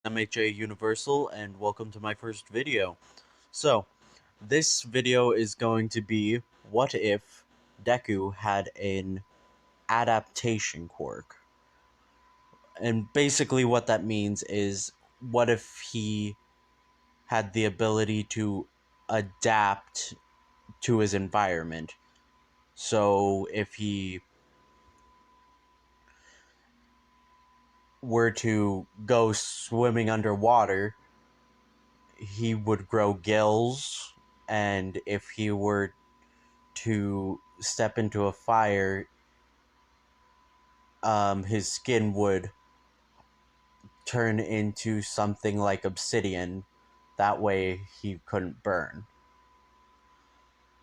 MHA Universal, and welcome to my first video. So, this video is going to be what if Deku had an adaptation quirk. And basically what that means is what if he had the ability to adapt to his environment. So, if he were to go swimming underwater, he would grow gills, and if he were to step into a fire, his skin would turn into something like obsidian. That way he couldn't burn.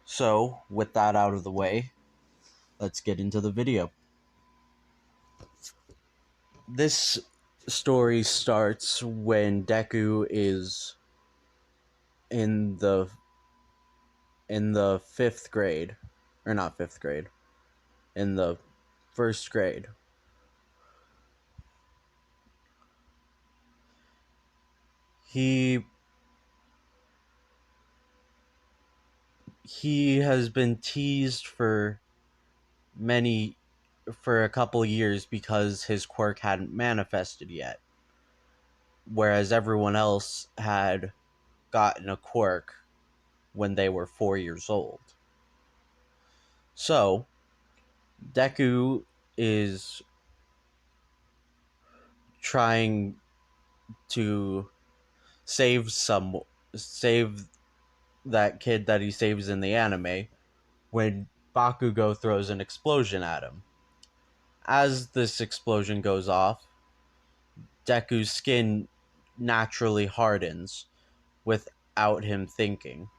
So, with that out of the way, let's get into the video. This story starts when Deku is in the fifth grade, or not fifth grade, in the first grade. He has been teased for a couple years because his quirk hadn't manifested yet, whereas everyone else had gotten a quirk when they were 4 years old. So, Deku is trying to save that kid that he saves in the anime when Bakugo throws an explosion at him. As this explosion goes off, Deku's skin naturally hardens without him thinking.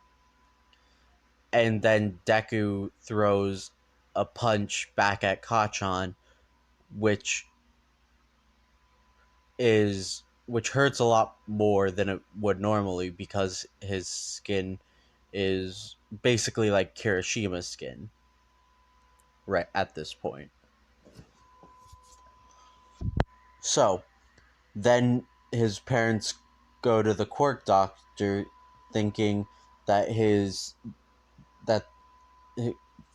And then Deku throws a punch back at Kachan, which hurts a lot more than it would normally because his skin is basically like Kirishima's skin right at this point. So, then his parents go to the quirk doctor thinking that that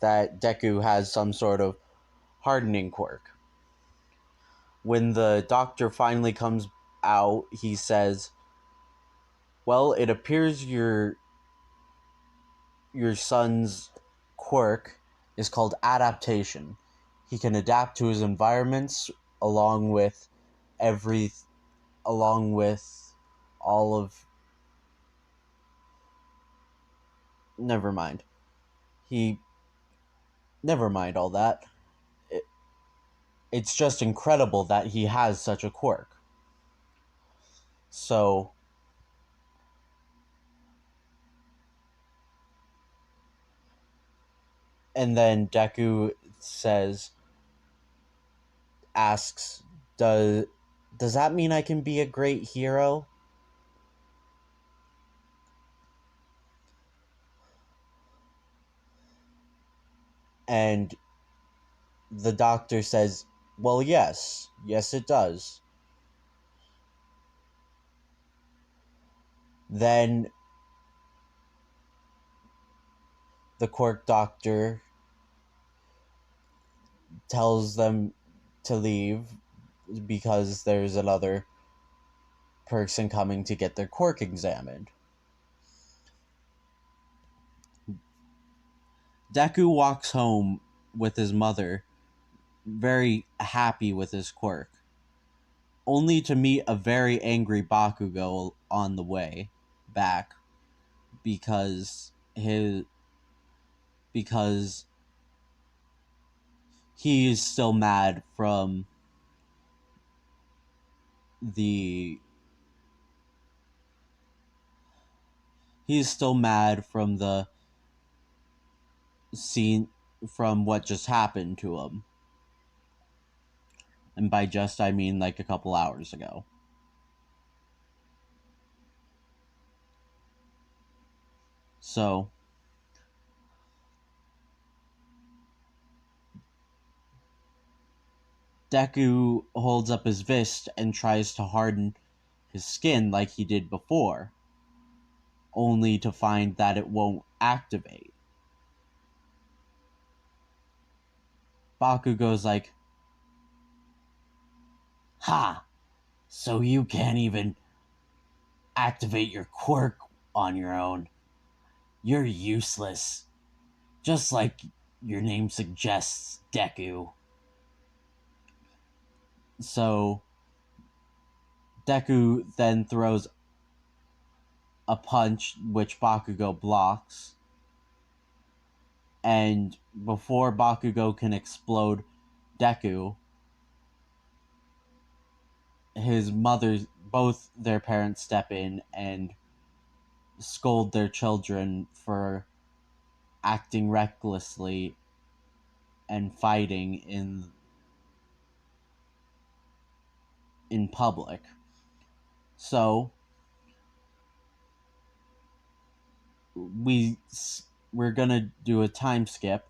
that Deku has some sort of hardening quirk. When the doctor finally comes out, he says, "Well, it appears your son's quirk is called adaptation. He can adapt to his environments along with every along with all of never mind. He never mind all that. It, it's just incredible that he has such a quirk." So, and then Deku asks, does that mean I can be a great hero?" And the doctor says, "Well, yes. Yes, it does." Then the quirk doctor tells them to leave because there's another person coming to get their quirk examined. Deku walks home with his mother, very happy with his quirk, only to meet a very angry Bakugo on the way back because because he is still mad from the he's still mad from the scene from what just happened to him. And by just, I mean like a couple hours ago. So, Deku holds up his fist and tries to harden his skin like he did before, only to find that it won't activate. Bakugo's like, "Ha! So you can't even activate your quirk on your own. You're useless. Just like your name suggests, Deku." So Deku then throws a punch which Bakugo blocks, and before Bakugo can explode Deku, both their parents step in and scold their children for acting recklessly and fighting in public. So we're gonna do a time skip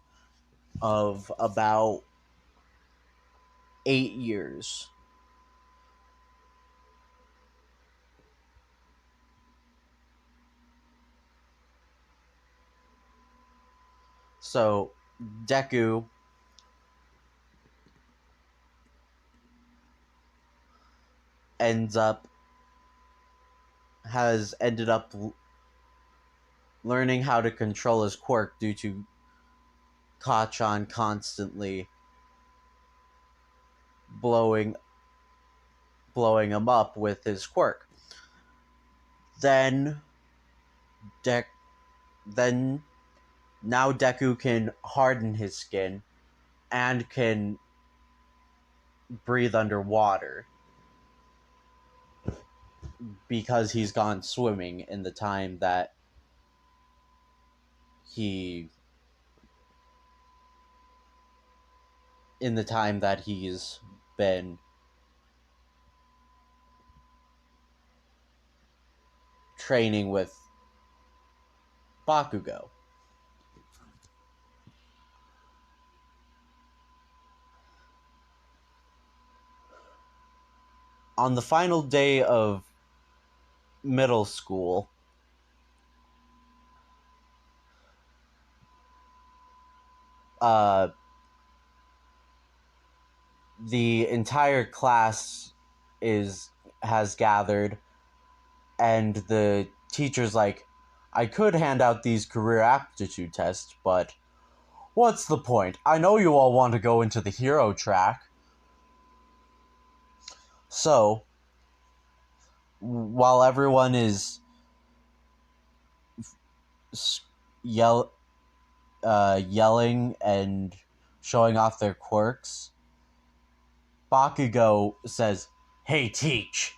of about 8 years. So Deku has ended up learning how to control his quirk due to Kachan constantly blowing him up with his quirk. Then then now Deku can harden his skin and can breathe underwater because he's gone swimming in the time that he he's been training with Bakugo. On the final day of middle school, the entire class has gathered, and the teacher's like, "I could hand out these career aptitude tests, but what's the point? I know you all want to go into the hero track." So, while everyone is yelling and showing off their quirks, Bakugo says, "Hey, Teach,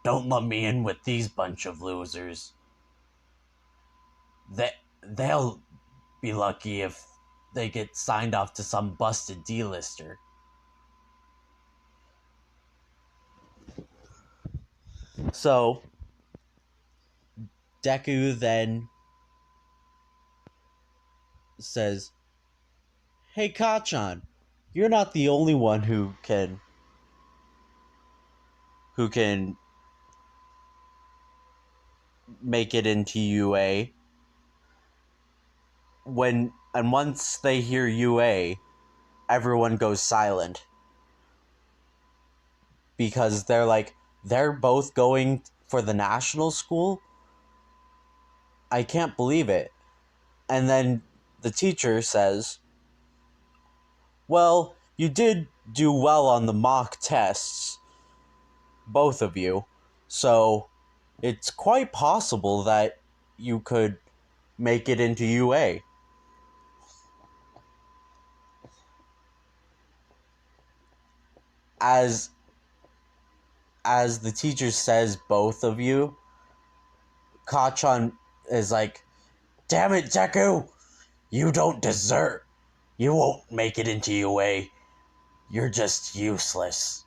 don't let me in with these bunch of losers. They'll be lucky if they get signed off to some busted D-lister." So, Deku then says, "Hey, Kachan, you're not the only one who can make it into UA." Once they hear UA, everyone goes silent because they're both going for the national school. I can't believe it. And then the teacher says, "Well, you did do well on the mock tests, both of you, so it's quite possible that you could make it into UA." As the teacher says both of you, Kachan is like, "Damn it, Deku! You don't deserve. You won't make it into UA. You're just useless."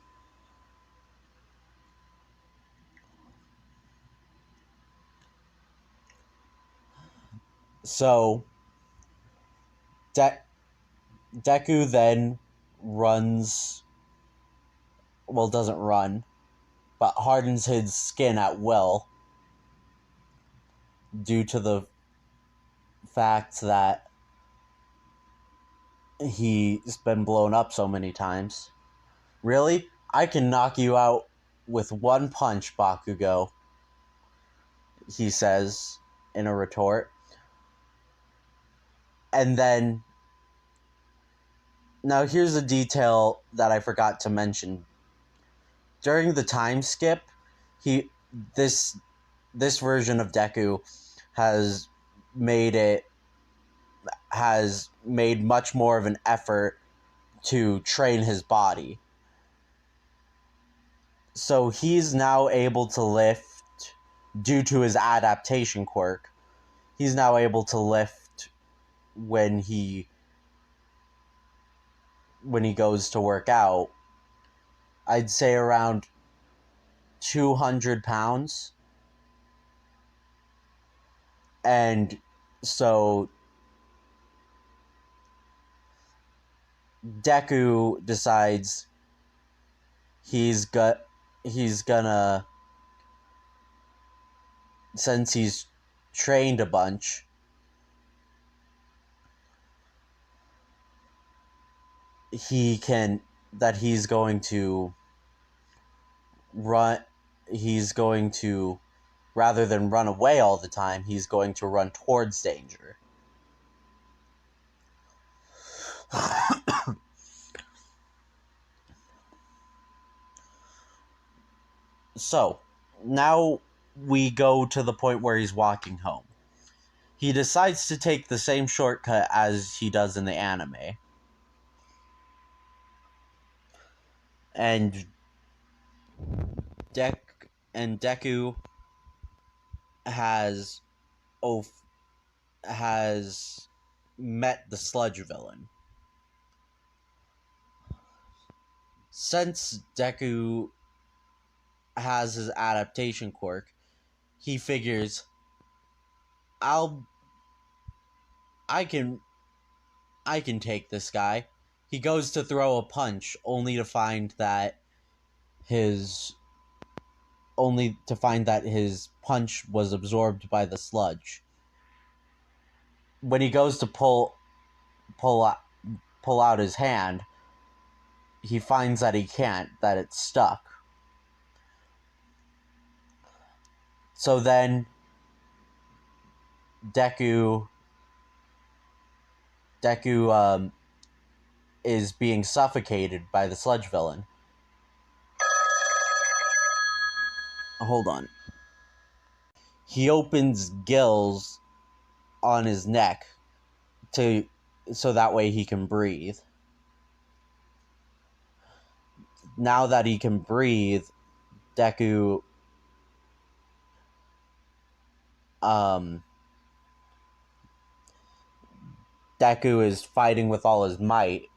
So, Deku then runs. Well, doesn't run. but hardens his skin at will due to the fact that he's been blown up so many times. Really? I can knock you out with one punch, Bakugo, he says in a retort. And then, now here's a detail that I forgot to mention. During the time skip, this version of Deku has made much more of an effort to train his body. So he's now able to lift, due to his adaptation quirk, he's now able to lift when he goes to work out. I'd say around 200 pounds. And so Deku decides he's gonna, since he's trained a bunch, he's going to, rather than run away all the time, he's going to run towards danger. So, now we go to the point where he's walking home. He decides to take the same shortcut as he does in the anime. And Deku has met the sludge villain. Since Deku has his adaptation quirk, he figures, I can take this guy. He goes to throw a punch, only to find that his punch was absorbed by the sludge. When he goes to pull out his hand, he finds that he can't, that it's stuck. So then Deku is being suffocated by the sludge villain. Hold on. He opens gills on his neck so that way he can breathe. Now that he can breathe, Deku is fighting with all his might,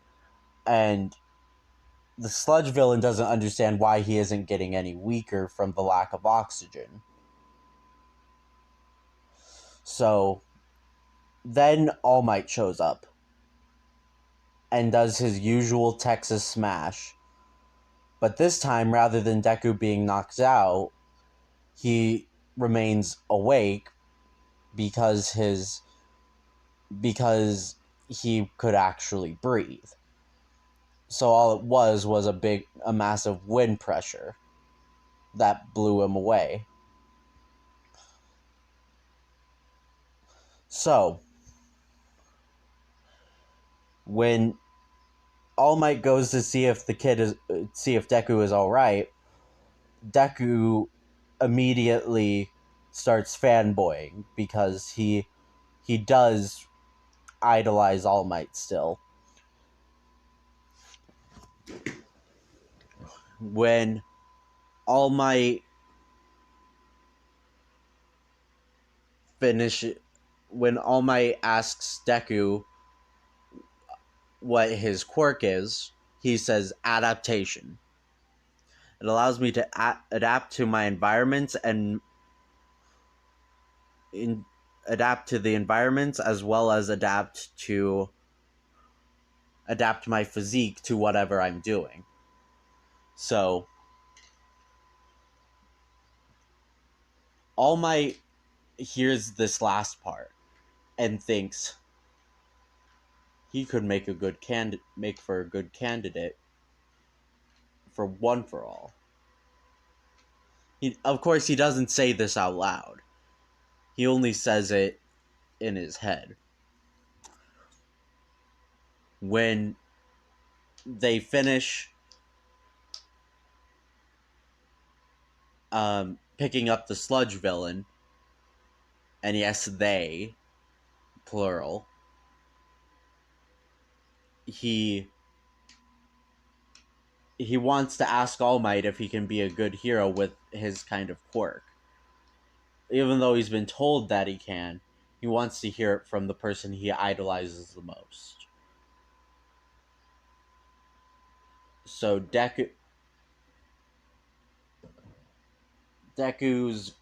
and the sludge villain doesn't understand why he isn't getting any weaker from the lack of oxygen. So then All Might shows up and does his usual Texas smash. But this time, rather than Deku being knocked out, he remains awake because he could actually breathe. So all it was a massive wind pressure that blew him away. So, when All Might goes to see if Deku is alright, Deku immediately starts fanboying because he does idolize All Might still. When All Might asks Deku what his quirk is, he says adaptation. It allows me to adapt to my environments and adapt to the environments, as well as adapt my physique to whatever I'm doing. So All Might hears this last part and thinks he could make for a good candidate for One for All. Of course, he doesn't say this out loud. He only says it in his head. When they finish picking up the sludge villain, and yes, they, plural, he wants to ask All Might if he can be a good hero with his kind of quirk. Even though he's been told that he can, he wants to hear it from the person he idolizes the most. So Deku's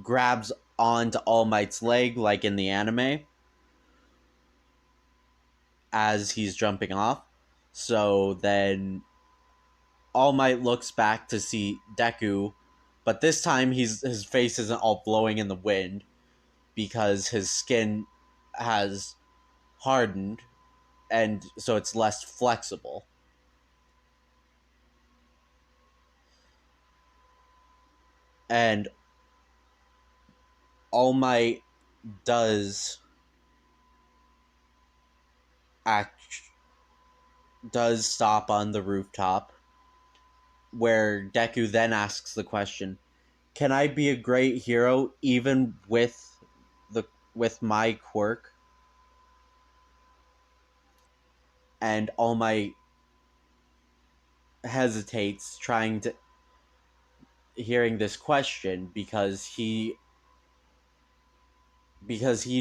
grabs onto All Might's leg like in the anime as he's jumping off. So then All Might looks back to see Deku, but this time his face isn't all blowing in the wind because his skin has hardened and so it's less flexible. And All Might does stop on the rooftop, where Deku then asks the question, "Can I be a great hero even with my quirk?" And All Might hesitates, hearing this question because he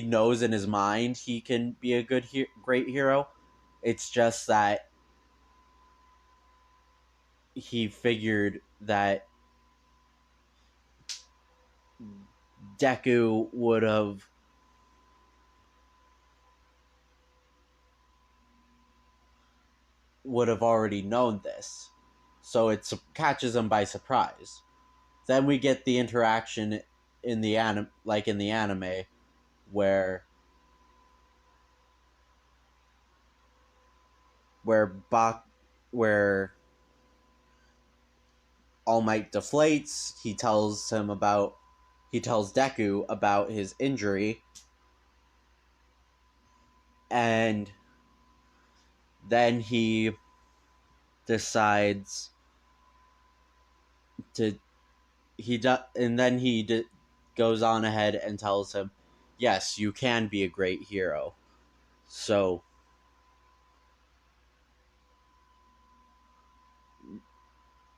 knows in his mind he can be a great hero. It's just that he figured that Deku would have already known this, so it catches him by surprise. Then we get the interaction in the anime, where where All Might deflates. He tells Deku about his injury, and then he decides to goes on ahead and tells him, "Yes, you can be a great hero." So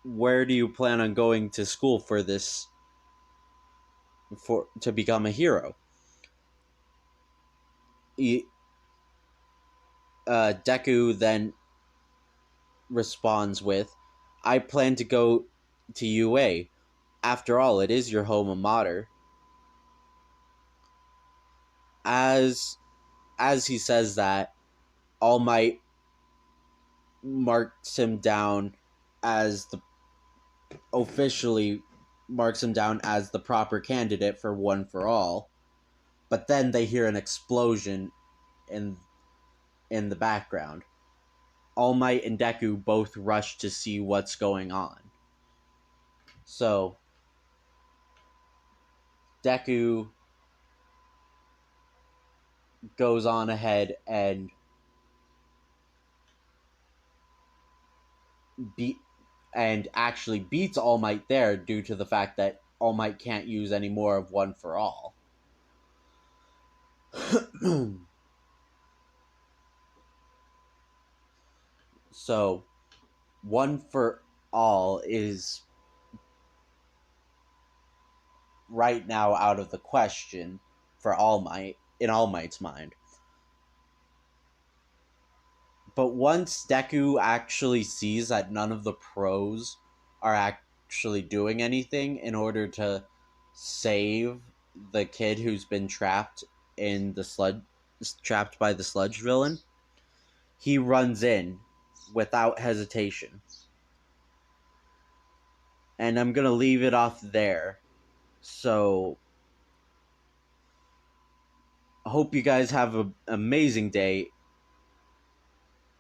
where do you plan on going to school to become a hero? Deku then responds with, "I plan to go to UA. After all, it is your alma mater." As he says that, All Might marks him down as officially marks him down as the proper candidate for One for All. But then they hear an explosion in the background. All Might and Deku both rush to see what's going on. So Deku goes on ahead and actually beats All Might there due to the fact that All Might can't use any more of One for All. So One for All is right now out of the question for All Might, in All Might's mind. But once Deku actually sees that none of the pros are actually doing anything in order to save the kid who's been trapped by the sludge villain, he runs in without hesitation. And I'm gonna leave it off there So, I hope you guys have an amazing day.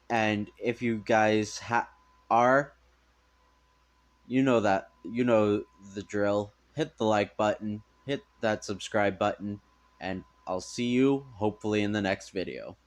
And if you guys are, you know the drill. Hit the like button, hit that subscribe button, and I'll see you hopefully in the next video.